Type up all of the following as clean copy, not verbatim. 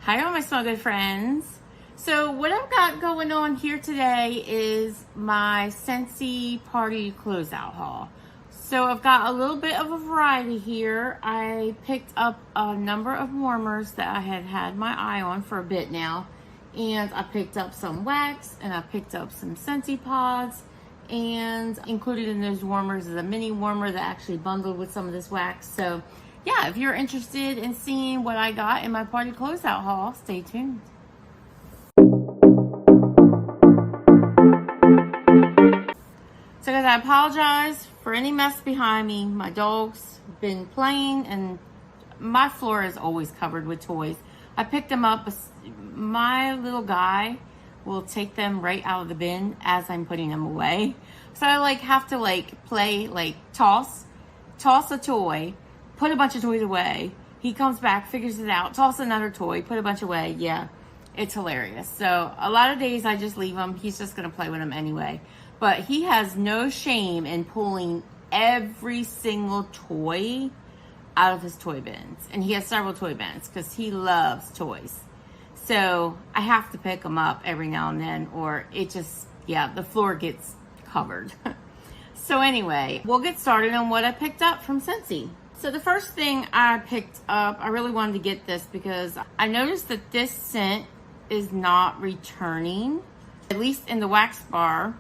Hi, all my small good friends. So what I've got going on here today is my Scentsy party closeout haul. So I've got a little bit of a variety here. I picked up a number of warmers that I had had my eye on for a bit now. And I picked up some wax and I picked up some Scentsy pods. And included in those warmers is a mini warmer that actually bundled with some of this wax. So yeah, if you're interested in seeing what I got in my party closeout haul, stay tuned. So guys, I apologize for any mess behind me. My dog's been playing and my floor is always covered with toys. I picked them up. My little guy will take them right out of the bin as I'm putting them away. So I have to play toss a toy, put a bunch of toys away. He comes back, figures it out, toss another toy, put a bunch away. Yeah, it's hilarious. So a lot of days I just leave him. He's just gonna play with them anyway. But he has no shame in pulling every single toy out of his toy bins. And he has several toy bins because he loves toys. So I have to pick them up every now and then or it just, the floor gets covered. So anyway, we'll get started on what I picked up from Scentsy. So the first thing I picked up, I really wanted to get this because I noticed that this scent is not returning, at least in the wax bar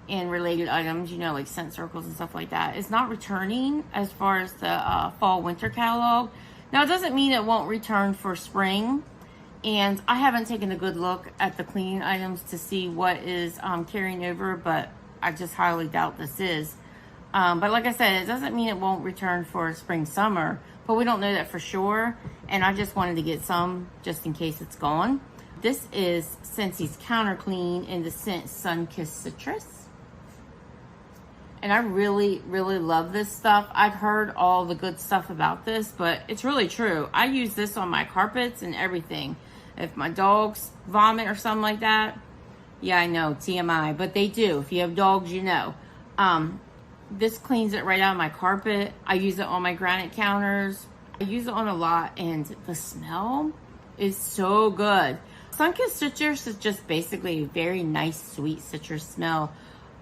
and related items, like scent circles and stuff like that. It's not returning as far as the fall winter catalog. Now it doesn't mean it won't return for spring. And I haven't taken a good look at the cleaning items to see what is carrying over, but I just highly doubt this is. But like I said, it doesn't mean it won't return for spring, summer, but we don't know that for sure. And I just wanted to get some just in case it's gone. This is Scentsy's Counter Clean in the scent Sun-Kissed Citrus. And I really, really love this stuff. I've heard all the good stuff about this, but it's really true. I use this on my carpets and everything. If my dogs vomit or something like that, yeah, I know, TMI, but they do. If you have dogs, you know. This cleans it right out of my carpet. I use it on my granite counters. I use it on a lot, and the smell is so good. Sun-Kissed Citrus is just basically a very nice, sweet citrus smell.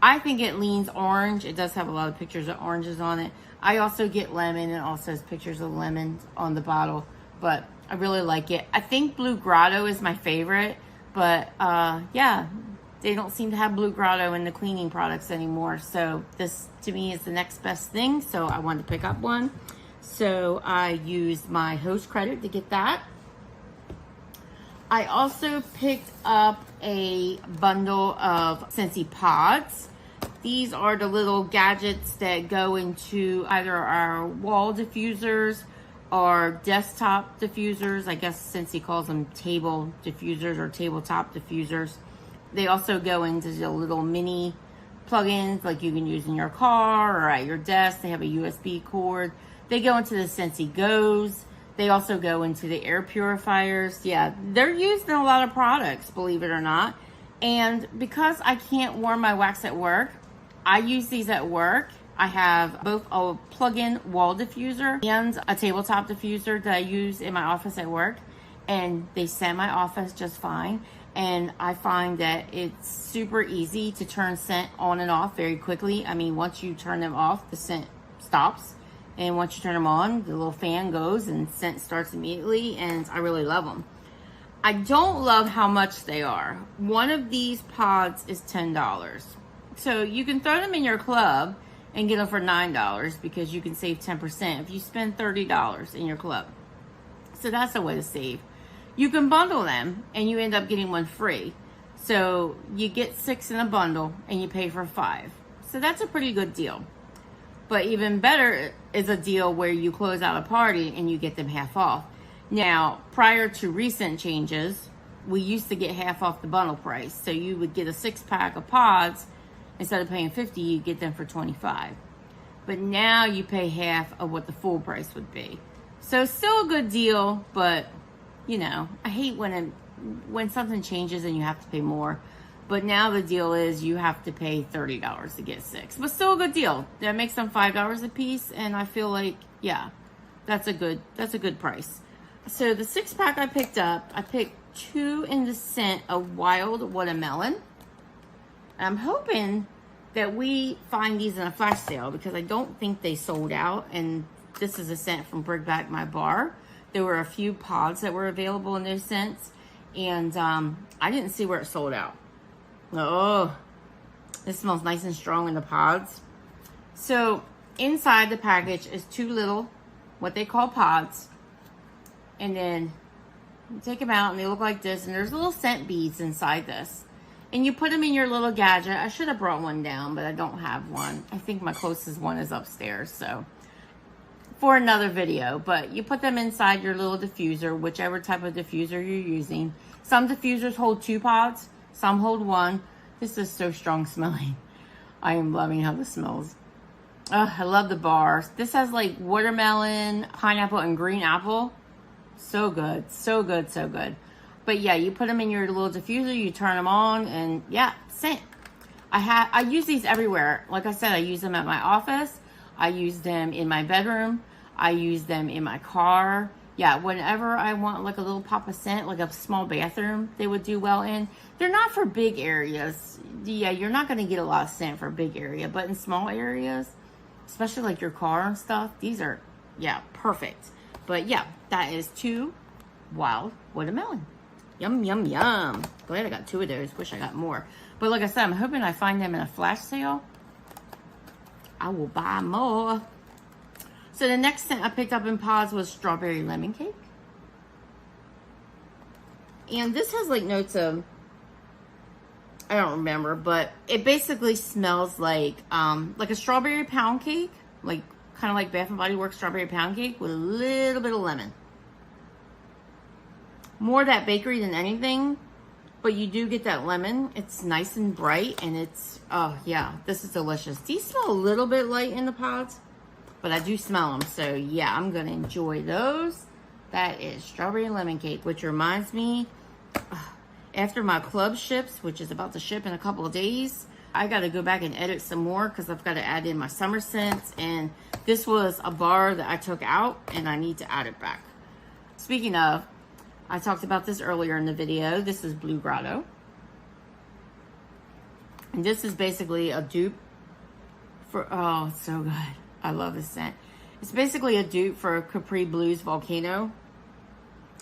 I think it leans orange. It does have a lot of pictures of oranges on it. I also get lemon and also has pictures of lemon on the bottle, but I really like it. I think Blue Grotto is my favorite, but yeah, they don't seem to have Blue Grotto in the cleaning products anymore. So this to me is the next best thing. So I wanted to pick up one. So I used my host credit to get that. I also picked up a bundle of Scentsy pods. These are the little gadgets that go into either our wall diffusers or desktop diffusers. I guess Scentsy calls them table diffusers or tabletop diffusers. They also go into the little mini plugins like you can use in your car or at your desk. They have a USB cord. They go into the Scentsy Goes. They also go into the air purifiers. Yeah, they're used in a lot of products, believe it or not. And because I can't warm my wax at work, I use these at work. I have both a plug-in wall diffuser and a tabletop diffuser that I use in my office at work. And they scent my office just fine. And I find that it's super easy to turn scent on and off very quickly. I mean, once you turn them off, the scent stops. And once you turn them on, the little fan goes and scent starts immediately, and I really love them. I don't love how much they are. One of these pods is $10. So you can throw them in your club and get them for $9 because you can save 10% if you spend $30 in your club. So that's a way to save. You can bundle them and you end up getting one free. So you get 6 in a bundle and you pay for 5. So that's a pretty good deal. But even better is a deal where you close out a party and you get them half off. Now, prior to recent changes, we used to get half off the bundle price. So you would get a 6-pack of pods. Instead of paying $50, you get them for $25. But now you pay half of what the full price would be. So still a good deal, but I hate when something changes and you have to pay more. But now the deal is you have to pay $30 to get 6. But still a good deal. That makes them $5 a piece, and I feel like, yeah, that's a good price. So the 6-pack I picked up, I picked 2 in the scent of Wild Watermelon. And I'm hoping that we find these in a flash sale because I don't think they sold out. And this is a scent from Bring Back My Bar. There were a few pods that were available in those scents. And I didn't see where it sold out. Oh, this smells nice and strong in the pods. So inside the package is 2 little, what they call pods. And then you take them out and they look like this. And there's little scent beads inside this. And you put them in your little gadget. I should have brought one down, but I don't have one. I think my closest one is upstairs. So for another video. But you put them inside your little diffuser, whichever type of diffuser you're using. Some diffusers hold 2 pods. Some hold 1. This is so strong smelling. I am loving how this smells. I love the bars. This has like watermelon, pineapple, and green apple. So good, so good, so good. But yeah, you put them in your little diffuser, you turn them on, and yeah, scent. I use these everywhere. Like I said, I use them at my office. I use them in my bedroom. I use them in my car. Yeah, whenever I want like a little pop of scent, like a small bathroom, they would do well in. They're not for big areas. Yeah, you're not going to get a lot of scent for a big area, but in small areas, especially like your car and stuff, these are, yeah, perfect. But yeah, that is 2 Wild Watermelon. Yum, yum, yum. Glad I got 2 of those. Wish I got more. But like I said, I'm hoping I find them in a flash sale. I will buy more. So the next scent I picked up in pods was Strawberry Lemon Cake. And this has like notes of, I don't remember, but it basically smells like a strawberry pound cake. Like kind of like Bath and Body Works strawberry pound cake with a little bit of lemon. More that bakery than anything, but you do get that lemon. It's nice and bright, and it's, oh yeah, this is delicious. These smell a little bit light in the pods, but I do smell them, so yeah, I'm gonna enjoy those. That is Strawberry Lemon Cake, which reminds me, after my club ships, which is about to ship in a couple of days, I gotta go back and edit some more because I've got to add in my summer scents, and this was a bar that I took out, and I need to add it back. Speaking of, I talked about this earlier in the video. This is Blue Grotto. And this is basically a dupe for, oh, it's so good. I love this scent. It's basically a dupe for Capri Blue's Volcano.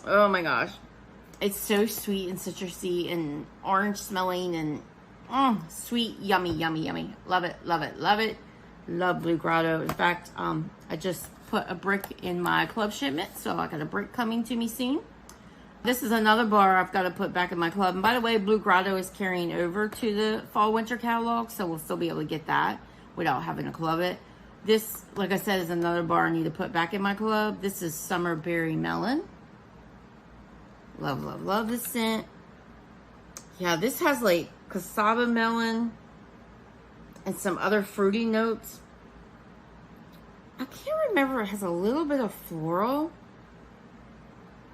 Oh my gosh. It's so sweet and citrusy and orange smelling and sweet, yummy, yummy, yummy. Love it, love it, love it. Love Blue Grotto. In fact, I just put a brick in my club shipment, so I got a brick coming to me soon. This is another bar I've got to put back in my club. And by the way, Blue Grotto is carrying over to the fall-winter catalog, so we'll still be able to get that without having to club it. This, like I said, is another bar I need to put back in my club. This is Summer Berry Melon. Love, love, love this scent. Yeah, this has like cassava melon and some other fruity notes. I can't remember. It has a little bit of floral.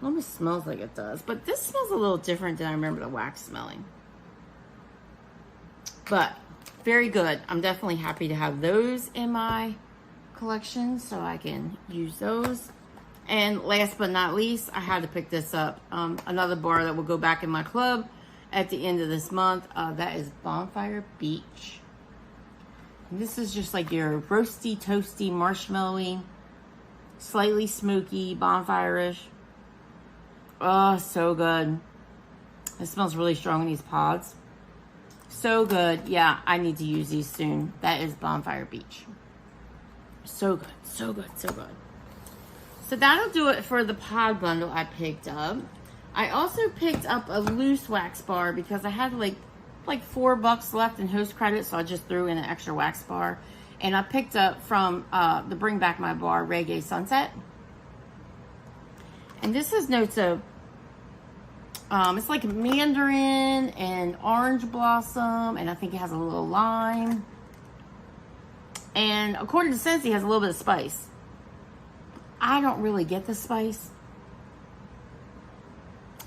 Almost smells like it does, but this smells a little different than I remember the wax smelling. But very good. I'm definitely happy to have those in my collection so I can use those. And last but not least, I had to pick this up. Another bar that will go back in my club at the end of this month. That is Bonfire Beach. And this is just like your roasty, toasty, marshmallowy, slightly smoky, bonfire-ish. Oh, so good. It smells really strong in these pods. So good. Yeah, I need to use these soon. That is Bonfire Beach. So good, so good, so good. So that'll do it for the pod bundle I picked up. I also picked up a loose wax bar because I had like $4 left in host credit, so I just threw in an extra wax bar. And I picked up from the Bring Back My Bar Reggae Sunset. And this is notes of, it's like mandarin and orange blossom, and I think it has a little lime. And according to Scentsy, it has a little bit of spice. I don't really get the spice.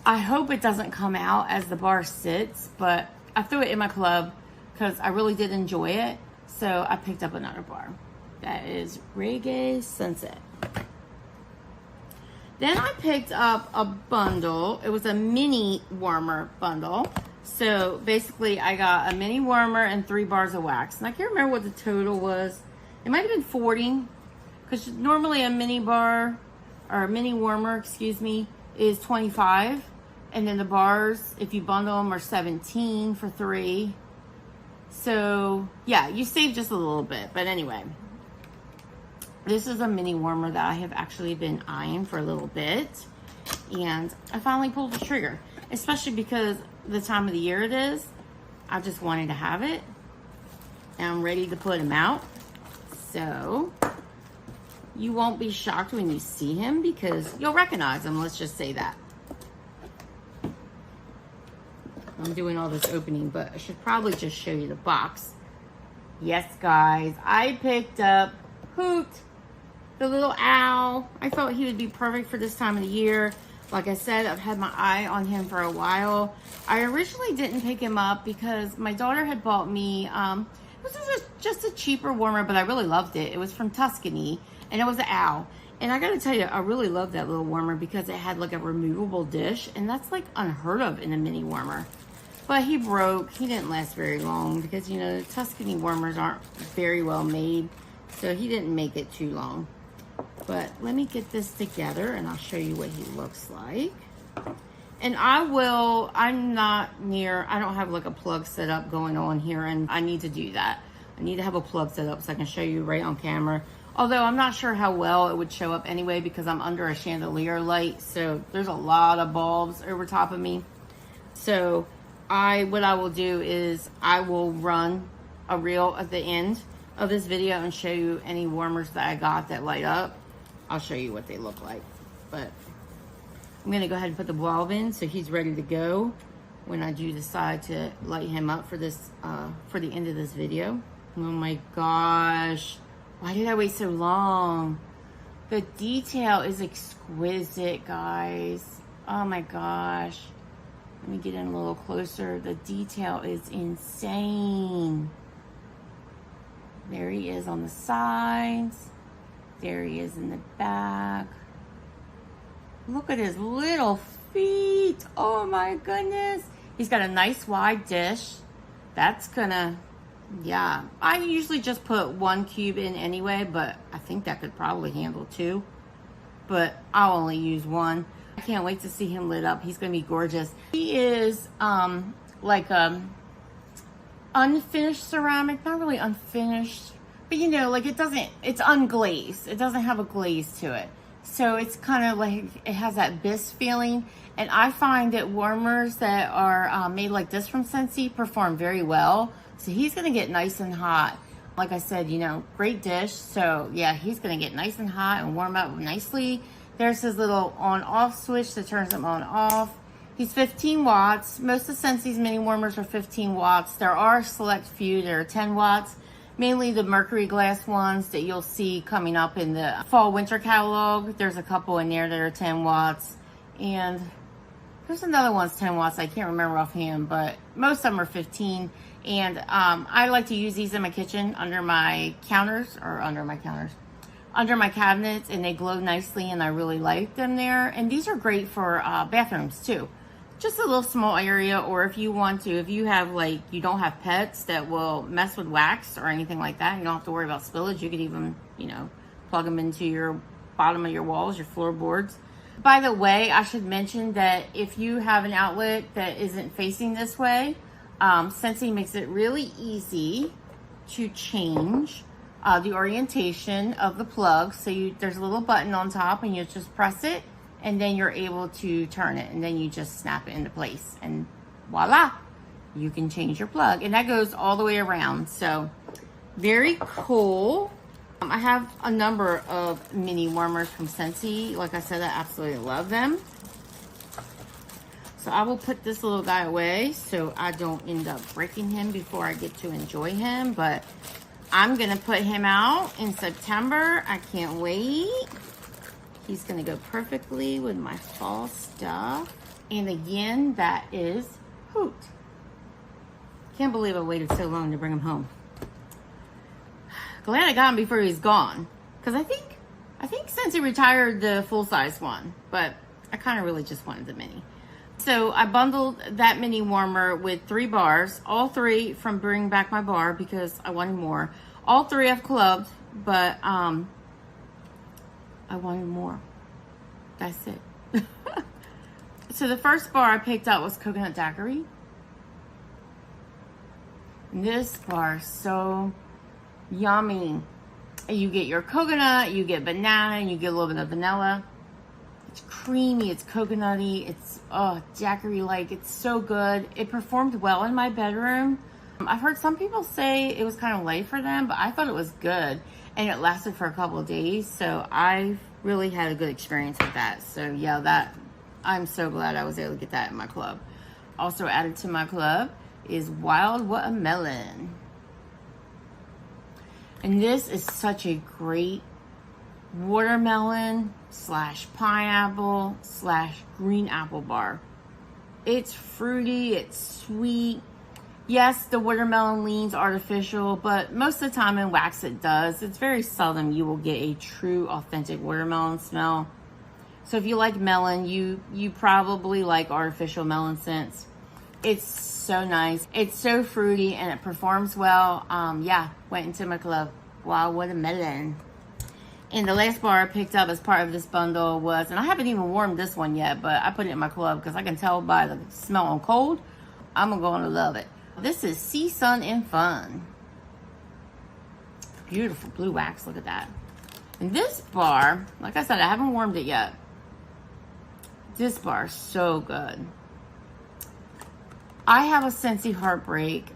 I hope it doesn't come out as the bar sits, but I threw it in my club because I really did enjoy it. So I picked up another bar. That is Reggae Sunset. Then I picked up a bundle. It was a mini warmer bundle. So basically I got a mini warmer and 3 bars of wax. And I can't remember what the total was. It might have been 40. Because normally a mini bar, or a mini warmer, excuse me, is 25. And then the bars, if you bundle them, are 17 for 3. So yeah, you save just a little bit. But anyway, this is a mini warmer that I have actually been eyeing for a little bit. And I finally pulled the trigger. Especially because the time of the year it is. I just wanted to have it. And I'm ready to put him out. So you won't be shocked when you see him because you'll recognize him. Let's just say that. I'm doing all this opening, but I should probably just show you the box. Yes, guys, I picked up Hoot, the little owl. I thought he would be perfect for this time of the year. Like I said, I've had my eye on him for a while. I originally didn't pick him up because my daughter had bought me, this is just a cheaper warmer, but I really loved it. It was from Tuscany, and it was an owl. And I gotta tell you, I really love that little warmer because it had like a removable dish, and that's like unheard of in a mini warmer. But he broke. He didn't last very long because, you know, the Tuscany warmers aren't very well made. So he didn't make it too long. But let me get this together and I'll show you what he looks like. And I'm not near, I don't have like a plug set up going on here, and I need to do that. I need to have a plug set up so I can show you right on camera. Although I'm not sure how well it would show up anyway because I'm under a chandelier light. So there's a lot of bulbs over top of me. So what I will do is I will run a reel at the end of this video and show you any warmers that I got that light up. I'll show you what they look like. But I'm gonna go ahead and put the bulb in so he's ready to go when I do decide to light him up for this, for the end of this video. Oh my gosh, why did I wait so long? The detail is exquisite, guys. Oh my gosh. Let me get in a little closer. The detail is insane. There he is on the sides. There he is in the back. Look at his little feet. Oh my goodness. He's got a nice wide dish. That's gonna, yeah. I usually just put 1 cube in anyway, but I think that could probably handle 2. But I'll only use 1. I can't wait to see him lit up. He's gonna be gorgeous. He is like unfinished ceramic, not really unfinished, but you know, like it's unglazed. It doesn't have a glaze to it. So it's kind of like, it has that bisque feeling. And I find that warmers that are made like this from Scentsy perform very well. So he's gonna get nice and hot. Like I said, you know, great dish. So yeah, he's gonna get nice and hot and warm up nicely. There's his little on-off switch that turns him on-off. He's 15 watts. Most of Scentsy's mini warmers are 15 watts. There are a select few that are 10 watts. Mainly the mercury glass ones that you'll see coming up in the fall-winter catalog. There's a couple in there that are 10 watts. And there's another one's 10 watts. I can't remember offhand, but most of them are 15. And I like to use these in my kitchen under my counters, under my cabinets, and they glow nicely, and I really like them there. And these are great for bathrooms too. Just a little small area, or if you want to, if you have like, you don't have pets that will mess with wax or anything like that, you don't have to worry about spillage. You could even, you know, plug them into your bottom of your walls, your floorboards. By the way, I should mention that if you have an outlet that isn't facing this way, Scentsy makes it really easy to change the orientation of the plug. So there's a little button on top, and you just press it, and then you're able to turn it, and then you just snap it into place, and voila, you can change your plug. And that goes all the way around. So very cool. I have a number of mini warmers from Scentsy. Like I said, I absolutely love them. So I will put this little guy away so I don't end up breaking him before I get to enjoy him. But I'm gonna put him out in September. I can't wait. He's gonna go perfectly with my fall stuff. And again, that is Hoot. Can't believe I waited so long to bring him home. Glad I got him before he was gone. Because I I think Scentsy retired the full-size one, but I kind of really just wanted the mini. So I bundled that mini warmer with 3 bars, all 3 from Bring Back My Bar because I wanted more. All 3 I've clubbed, but I wanted more. That's it. So the first bar I picked up was Coconut Daiquiri. And this bar is so yummy. You get your coconut, you get banana, and you get a little bit of vanilla. It's creamy, it's coconutty, it's daiquiri-like. It's so good. It performed well in my bedroom. I've heard some people say it was kind of light for them, but I thought it was good. And it lasted for a couple of days, so I really had a good experience with that. So yeah, I'm so glad I was able to get that in my club. Also added to my club is Wild Watermelon. And this is such a great watermelon / pineapple / green apple bar. It's fruity, it's sweet. Yes, the watermelon leans artificial, but most of the time in wax it does. It's very seldom you will get a true authentic watermelon smell. So if you like melon, you probably like artificial melon scents. It's so nice. It's so fruity and it performs well. Yeah, went into my club. Wild Watermelon. And the last bar I picked up as part of this bundle was, and I haven't even warmed this one yet, but I put it in my club because I can tell by the smell on cold, I'm going to love it. This is Sea, Sun, and Fun. Beautiful blue wax, look at that. And this bar, like I said, I haven't warmed it yet. This bar is so good. I have a Scentsy Heartbreak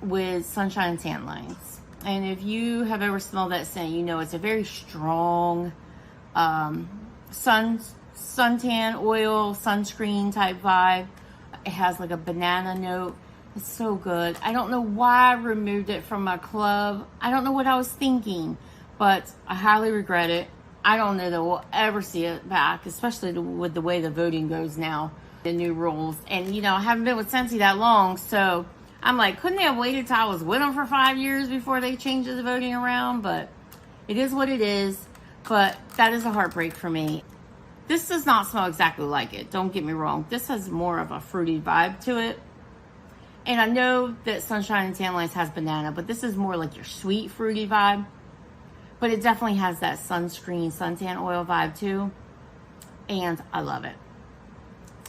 with Sunshine and Tan Lines. And if you have ever smelled that scent, you know it's a very strong suntan oil, sunscreen type vibe. It has like a banana note. It's so good. I don't know why I removed it from my club. I don't know what I was thinking, but I highly regret it. I don't know that we'll ever see it back, especially with the way the voting goes now, the new rules. And, you know, I haven't been with Scentsy that long, so I'm like, couldn't they have waited till I was with them for 5 years before they changed the voting around? But it is what it is. But that is a heartbreak for me. This does not smell exactly like it. Don't get me wrong. This has more of a fruity vibe to it. And I know that Sunshine and Tan Lines has banana, but this is more like your sweet fruity vibe. But it definitely has that sunscreen, suntan oil vibe too. And I love it.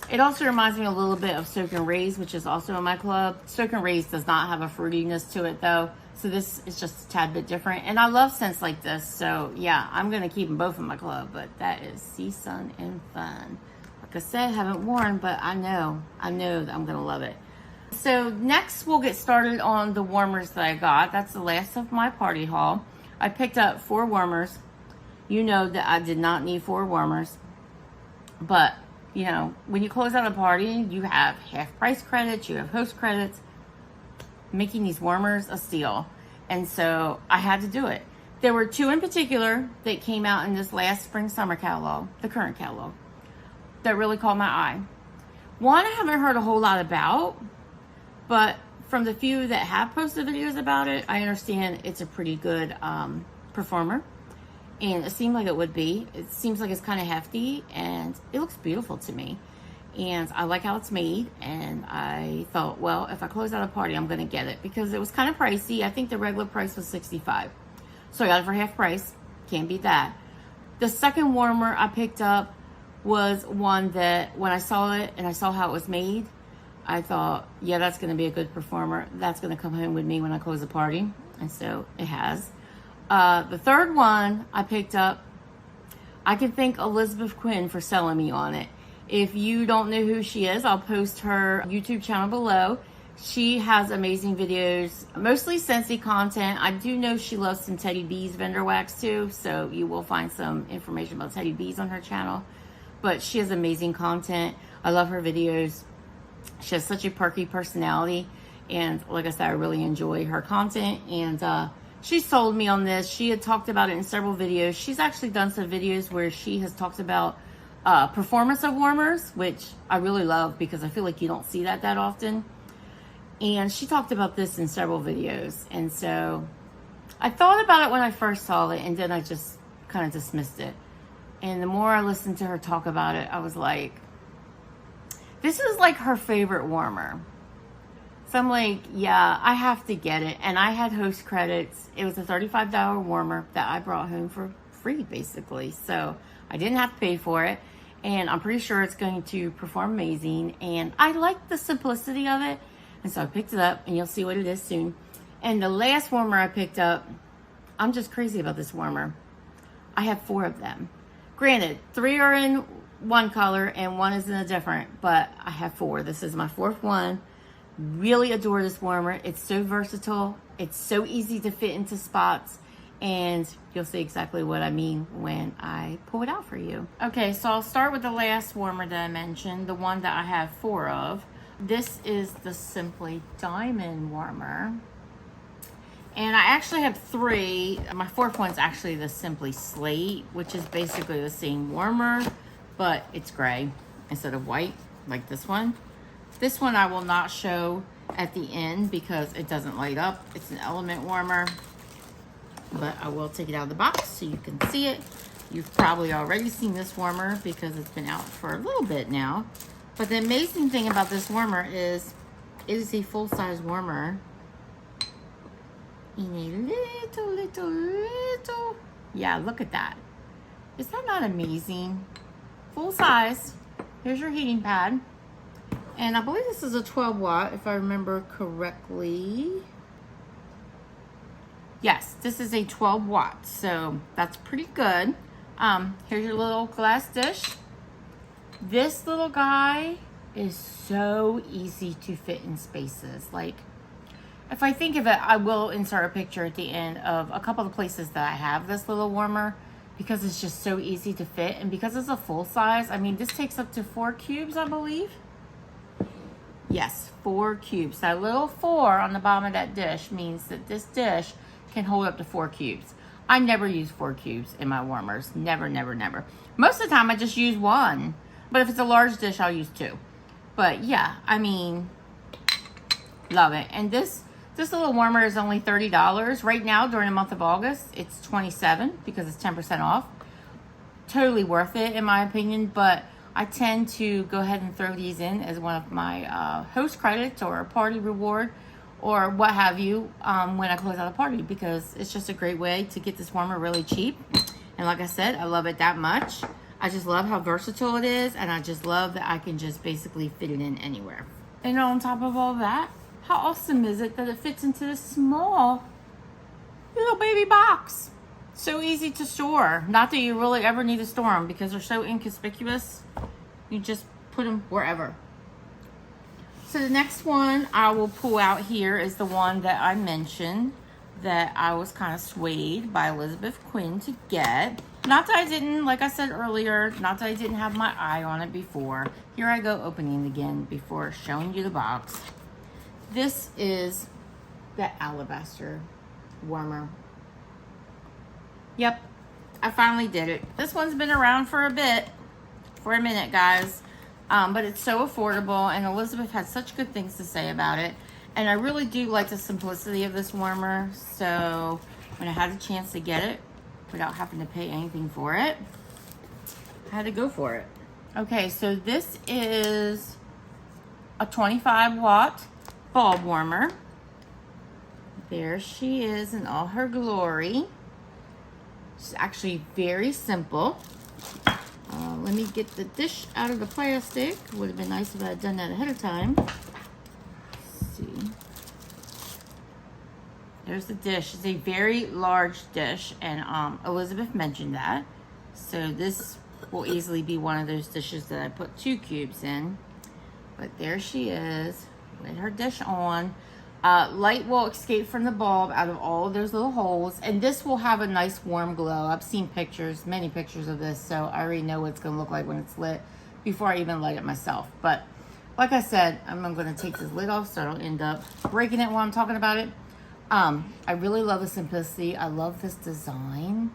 It also reminds me a little bit of Soak and Raise, which is also in my club. Soak and Raise does not have a fruitiness to it though. So this is just a tad bit different. And I love scents like this. So yeah, I'm going to keep them both in my club. But that is Sea, Sun, and Fun. Like I said, haven't worn, but I know that I'm going to love it. So next we'll get started on the warmers that I got. That's the last of my party haul. I picked up 4 warmers. You know that I did not need 4 warmers. But, you know, when you close out a party, you have half price credits, you have host credits. Making these warmers a steal. And so I had to do it. There were 2 in particular that came out in this last spring-summer catalog, the current catalog, that really caught my eye. One I haven't heard a whole lot about, but from the few that have posted videos about it, I understand it's a pretty good performer. And it seemed like it would be. It seems like it's kind of hefty, and it looks beautiful to me. And I like how it's made, and I thought, well, if I close out a party, I'm going to get it. Because it was kind of pricey. I think the regular price was $65. So I got it for half price. Can't beat that. The second warmer I picked up was one that, when I saw it, and I saw how it was made, I thought, yeah, that's going to be a good performer. That's going to come home with me when I close the party. And so it has. The third one I picked up, I can thank Elizabeth Quinn for selling me on it. If you don't know who she is, I'll post her YouTube channel below. She has amazing videos, mostly Scentsy content. I do know she loves some Teddy B's vendor wax too, so you will find some information about Teddy B's on her channel. But she has amazing content. I love her videos. She has such a perky personality, and like I said, I really enjoy her content. And she sold me on this. She had talked about it in several videos. She's actually done some videos where she has talked about performance of warmers, which I really love because I feel like you don't see that often. And she talked about this in several videos. And so I thought about it when I first saw it, and then I just kind of dismissed it. And the more I listened to her talk about it, I was like, this is like her favorite warmer. So I'm like, yeah, I have to get it. And I had host credits. It was a $35 warmer that I brought home for free, basically. So I didn't have to pay for it. And I'm pretty sure it's going to perform amazing. And I like the simplicity of it. And so I picked it up, and you'll see what it is soon. And the last warmer I picked up, I'm just crazy about this warmer. I have 4 of them. Granted, 3 are in one color and 1 is in a different, but I have 4. This is my 4th one. Really adore this warmer. It's so versatile. It's so easy to fit into spots, and you'll see exactly what I mean when I pull it out for you. Okay, so I'll start with the last warmer that I mentioned, the one that I have 4 of. This is the Simply Diamond warmer. And I actually have 3. My 4th one's actually the Simply Slate, which is basically the same warmer, but it's gray instead of white, like this one. This one I will not show at the end because it doesn't light up. It's an element warmer, but I will take it out of the box so you can see it. You've probably already seen this warmer because it's been out for a little bit now. But the amazing thing about this warmer is it is a full-size warmer in a little. Yeah, look at that. Is that not amazing? Full size. Here's your heating pad. And I believe this is a 12 watt, if I remember correctly. Yes, this is a 12 watt, so that's pretty good. Here's your little glass dish. This little guy is so easy to fit in spaces. Like, if I think of it, I will insert a picture at the end of a couple of places that I have this little warmer because it's just so easy to fit. And because it's a full size, I mean, this takes up to 4 cubes, I believe. Yes, 4 cubes. That little 4 on the bottom of that dish means that this dish can hold up to 4 cubes. I never use 4 cubes in my warmers. Never, never, never. Most of the time, I just use 1. But if it's a large dish, I'll use 2. But yeah, I mean, love it. And this little warmer is only $30. Right now, during the month of August, it's $27 because it's 10% off. Totally worth it, in my opinion. But I tend to go ahead and throw these in as one of my host credits or a party reward or what have you when I close out a party, because it's just a great way to get this warmer really cheap. And like I said, I love it that much. I just love how versatile it is, and I just love that I can just basically fit it in anywhere. And on top of all that, how awesome is it that it fits into this small little baby box? So easy to store. Not that you really ever need to store them because they're so inconspicuous. You just put them wherever. So the next one I will pull out here is the one that I mentioned that I was kind of swayed by Elizabeth Quinn to get. Not that I didn't, like I said earlier, not that I didn't have my eye on it before. Here I go opening again before showing you the box. This is the alabaster warmer. Yep, I finally did it. This one's been around for a minute, guys. But it's so affordable, and Elizabeth had such good things to say about it. And I really do like the simplicity of this warmer. So when I had the chance to get it without having to pay anything for it, I had to go for it. Okay, so this is a 25 watt bulb warmer. There she is in all her glory. It's actually very simple. Let me get the dish out of the plastic. Would have been nice if I had done that ahead of time. Let's see. There's the dish. It's a very large dish, and Elizabeth mentioned that. So this will easily be one of those dishes that I put 2 cubes in. But there she is with her dish on. Light will escape from the bulb out of all of those little holes, and this will have a nice warm glow. I've seen pictures, many pictures of this, so I already know what it's going to look like when it's lit before I even light it myself. But like I said, I'm going to take this lid off so I don't end up breaking it while I'm talking about it. I really love the simplicity. I love this design.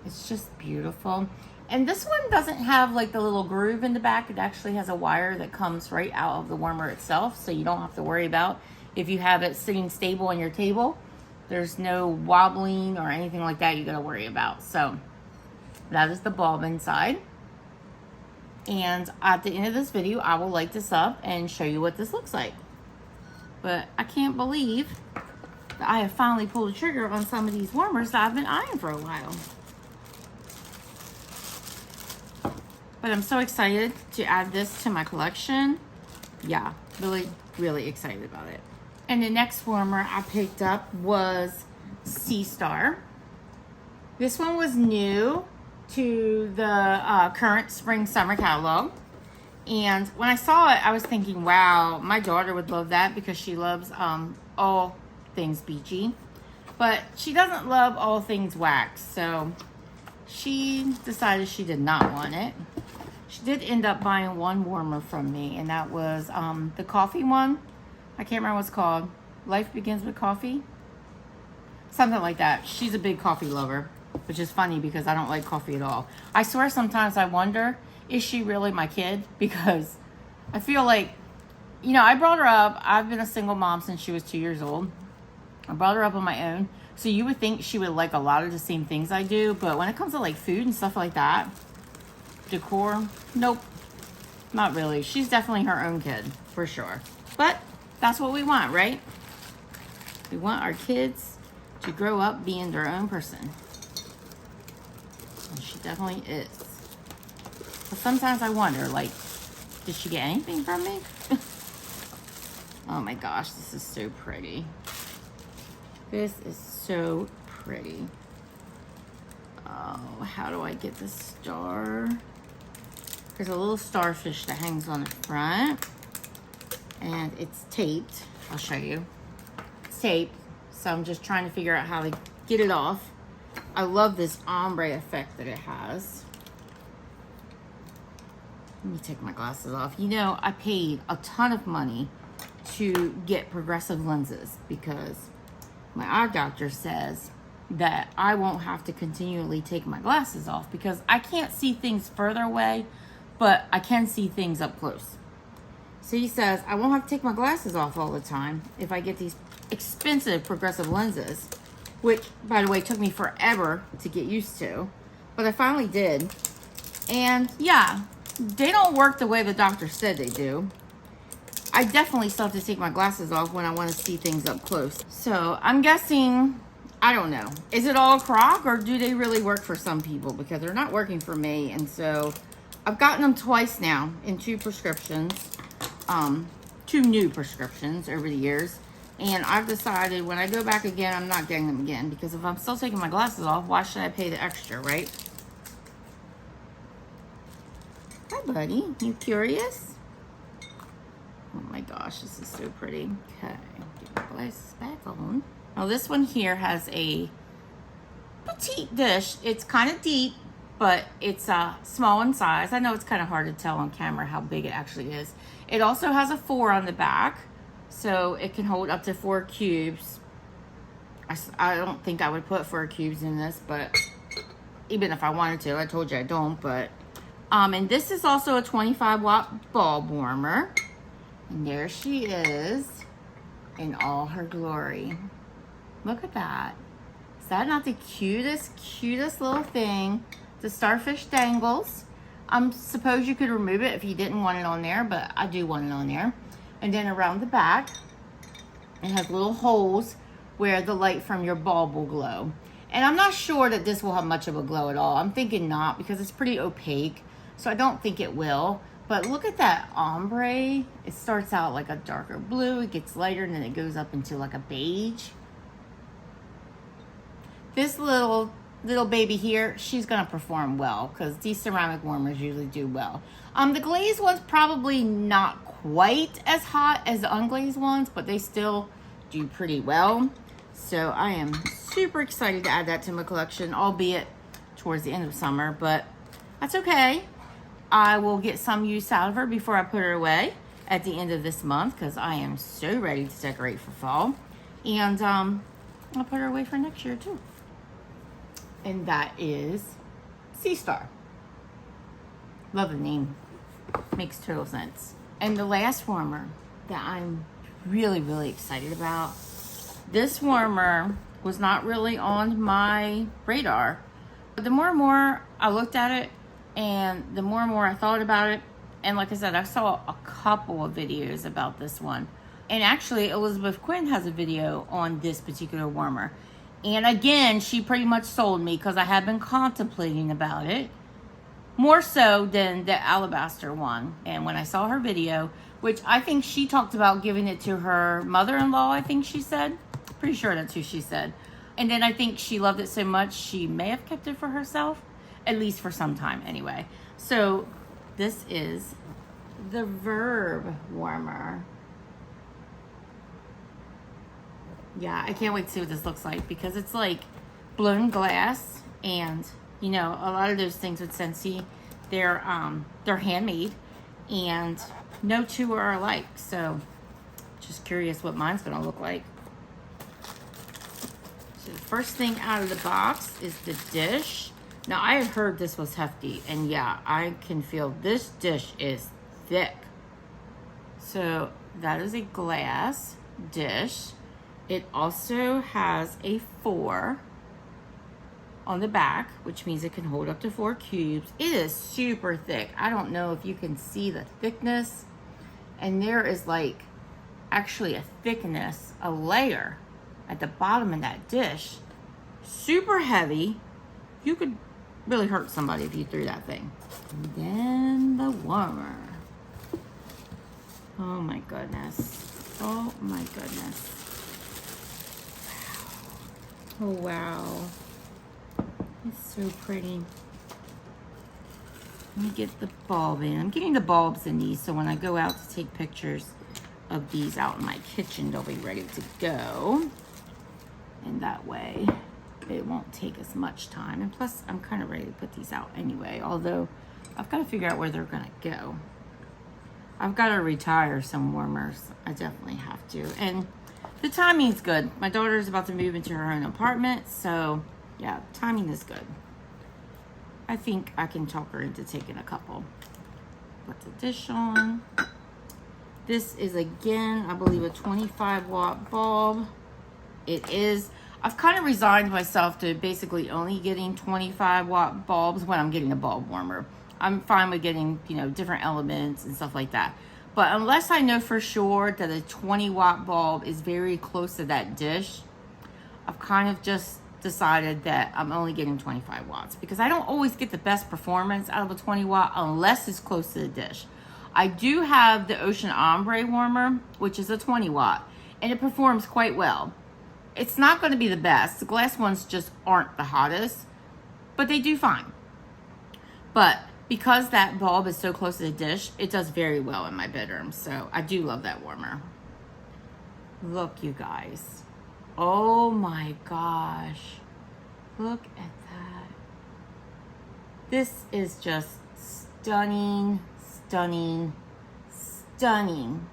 It's just beautiful. And this one doesn't have like the little groove in the back. It actually has a wire that comes right out of the warmer itself, so you don't have to worry about if you have it sitting stable on your table. There's no wobbling or anything like that you got to worry about. So That is the bulb inside. And at the end of this video, I will light this up and show you what this looks like. But I can't believe that I have finally pulled the trigger on some of these warmers that I've been eyeing for a while. But I'm so excited to add this to my collection. Yeah, really, really excited about it. And the next warmer I picked up was Sea Star. This one was new to the current spring-summer catalog. And when I saw it, I was thinking, wow, my daughter would love that because she loves all things beachy. But she doesn't love all things wax, so she decided she did not want it. She did end up buying one warmer from me, and that was the coffee one. I can't remember what it's called. Life Begins with Coffee? Something like that. She's a big coffee lover, which is funny because I don't like coffee at all. I swear sometimes I wonder, is she really my kid? Because I feel like, you know, I brought her up. I've been a single mom since she was 2 years old. I brought her up on my own. So you would think she would like a lot of the same things I do. But when it comes to like food and stuff like that, decor, nope, not really. She's definitely her own kid, for sure. But that's what we want, right? We want our kids to grow up being their own person. And she definitely is. But sometimes I wonder, like, did she get anything from me? Oh my gosh, this is so pretty. This is so pretty. Oh, how do I get the star? There's a little starfish that hangs on the front. And it's taped. I'll show you. It's taped. So I'm just trying to figure out how to get it off. I love this ombre effect that it has. Let me take my glasses off. You know, I paid a ton of money to get progressive lenses because my eye doctor says that I won't have to continually take my glasses off because I can't see things further away, but I can see things up close. So he says I won't have to take my glasses off all the time if I get these expensive progressive lenses, which, by the way, took me forever to get used to, but I finally did. And yeah, they don't work the way the doctor said they do. I definitely still have to take my glasses off when I want to see things up close. So I'm guessing, I don't know, is it all a crock or do they really work for some people? Because they're not working for me. And so I've gotten them twice now in 2 prescriptions, 2 new prescriptions over the years. And I've decided when I go back again, I'm not getting them again. Because if I'm still taking my glasses off, why should I pay the extra, right? Hi, buddy. You curious? Oh my gosh, this is so pretty. Okay, get my glasses back on. Now this one here has a petite dish. It's kind of deep, but it's small in size. I know it's kind of hard to tell on camera how big it actually is. It also has a 4 on the back, so it can hold up to 4 cubes. I don't think I would put 4 cubes in this, but even if I wanted to, I told you I don't, but and this is also a 25-watt bulb warmer. And there she is in all her glory. Look at that. Is that not the cutest, cutest little thing? The starfish dangles. Suppose you could remove it if you didn't want it on there, but I do want it on there. And then around the back, it has little holes where the light from your bulb will glow. And I'm not sure that this will have much of a glow at all. I'm thinking not because it's pretty opaque. So I don't think it will. But look at that ombre. It starts out like a darker blue. It gets lighter and then it goes up into like a beige. This little baby here, she's going to perform well because these ceramic warmers usually do well. The glazed ones probably not quite as hot as the unglazed ones, but they still do pretty well. So I am super excited to add that to my collection, albeit towards the end of summer, but that's okay. I will get some use out of her before I put her away at the end of this month because I am so ready to decorate for fall. And I'll put her away for next year too. And that is Sea Star. Love the name. Makes total sense. And the last warmer that I'm really, really excited about. This warmer was not really on my radar The more and more I looked at it, and the more and more I thought about it, and like I said, I saw a couple of videos about this one. And actually, Elizabeth Quinn has a video on this particular warmer. And again, she pretty much sold me because I have been contemplating about it. More so than the Alabaster one. And when I saw her video, which I think she talked about giving it to her mother-in-law, I think she said. Pretty sure that's who she said. And then I think she loved it so much, she may have kept it for herself. At least for some time, anyway. So, this is the Verb warmer. Yeah, I can't wait to see what this looks like because it's like blown glass, and you know, a lot of those things with Scentsy, they're handmade, and no two are alike. So, just curious what mine's gonna look like. So the first thing out of the box is the dish. Now, I had heard this was hefty, and yeah, I can feel this dish is thick. So that is a glass dish. It also has a 4 on the back, which means it can hold up to 4 cubes. It is super thick. I don't know if you can see the thickness, and there is like actually a thickness, a layer at the bottom of that dish. Super heavy. You could really hurt somebody if you threw that thing. And then the warmer. Oh my goodness. Oh my goodness. Oh wow. It's so pretty. Let me get the bulb in. I'm getting the bulbs in these so when I go out to take pictures of these out in my kitchen, they'll be ready to go. And that way it won't take as much time. And plus, I'm kind of ready to put these out anyway, although I've got to figure out where they're going to go. I've got to retire some warmers. I definitely have to. And the timing's good. My daughter's about to move into her own apartment, so yeah, timing is good. I think I can talk her into taking a couple. Put the dish on. This is, again, I believe a 25-watt bulb. It is. I've kind of resigned myself to basically only getting 25-watt bulbs when I'm getting a bulb warmer. I'm fine with getting, you know, different elements and stuff like that. But unless I know for sure that a 20-watt bulb is very close to that dish, I've kind of just decided that I'm only getting 25 watts because I don't always get the best performance out of a 20-watt unless it's close to the dish. I do have the Ocean Ombre warmer, which is a 20-watt, and it performs quite well. It's not going to be the best. The glass ones just aren't the hottest, but they do fine. But because that bulb is so close to the dish, it does very well in my bedroom. So I do love that warmer. Look, you guys. Oh my gosh. Look at that. This is just stunning, stunning, stunning.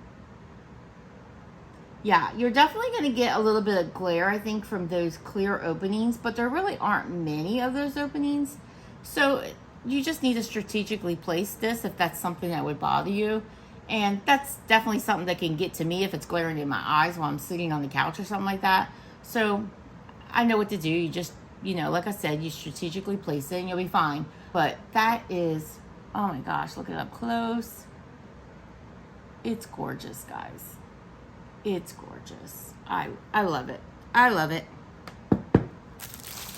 Yeah, you're definitely going to get a little bit of glare, I think, from those clear openings, but there really aren't many of those openings. So you just need to strategically place this if that's something that would bother you. And that's definitely something that can get to me if it's glaring in my eyes while I'm sitting on the couch or something like that. So I know what to do. You just, you know, like I said, you strategically place it and you'll be fine. But that is, oh my gosh, look it up close. It's gorgeous, guys. It's gorgeous. I love it. I love it.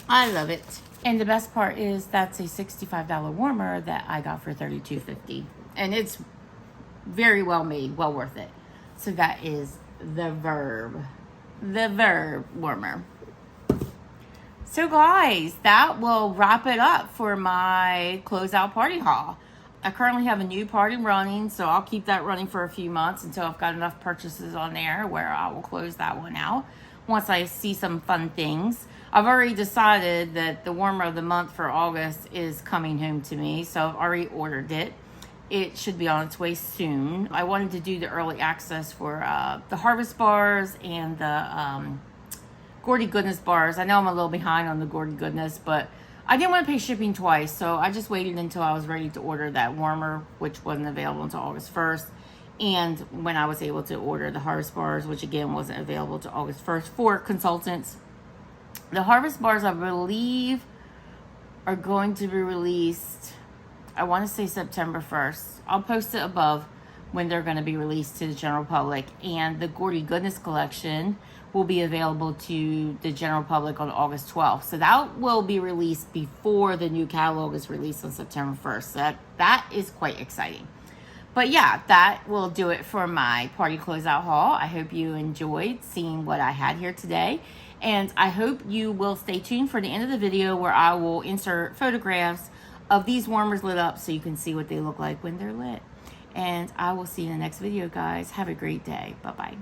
I love it. And the best part is that's a $65 warmer that I got for $32.50. And it's very well made, well worth it. So that is the Verb warmer. So guys, that will wrap it up for my closeout party haul. I currently have a new party running, so I'll keep that running for a few months until I've got enough purchases on there where I will close that one out once I see some fun things. I've already decided that the warmer of the month for August is coming home to me, so I've already ordered it. It should be on its way soon. I wanted to do the early access for the Harvest bars and the Gordy Goodness bars. I know I'm a little behind on the Gordy Goodness, but I didn't want to pay shipping twice, so I just waited until I was ready to order that warmer, which wasn't available until August 1st. And when I was able to order the Harvest bars, which again wasn't available to August 1st for consultants. The Harvest bars, I believe, are going to be released, I want to say September 1st. I'll post it above when they're going to be released to the general public. And the Gordy Goodness collection will be available to the general public on August 12th. So that will be released before the new catalog is released on September 1st. So that is quite exciting. But yeah, that will do it for my party closeout haul. I hope you enjoyed seeing what I had here today. And I hope you will stay tuned for the end of the video where I will insert photographs of these warmers lit up so you can see what they look like when they're lit. And I will see you in the next video, guys. Have a great day. Bye-bye.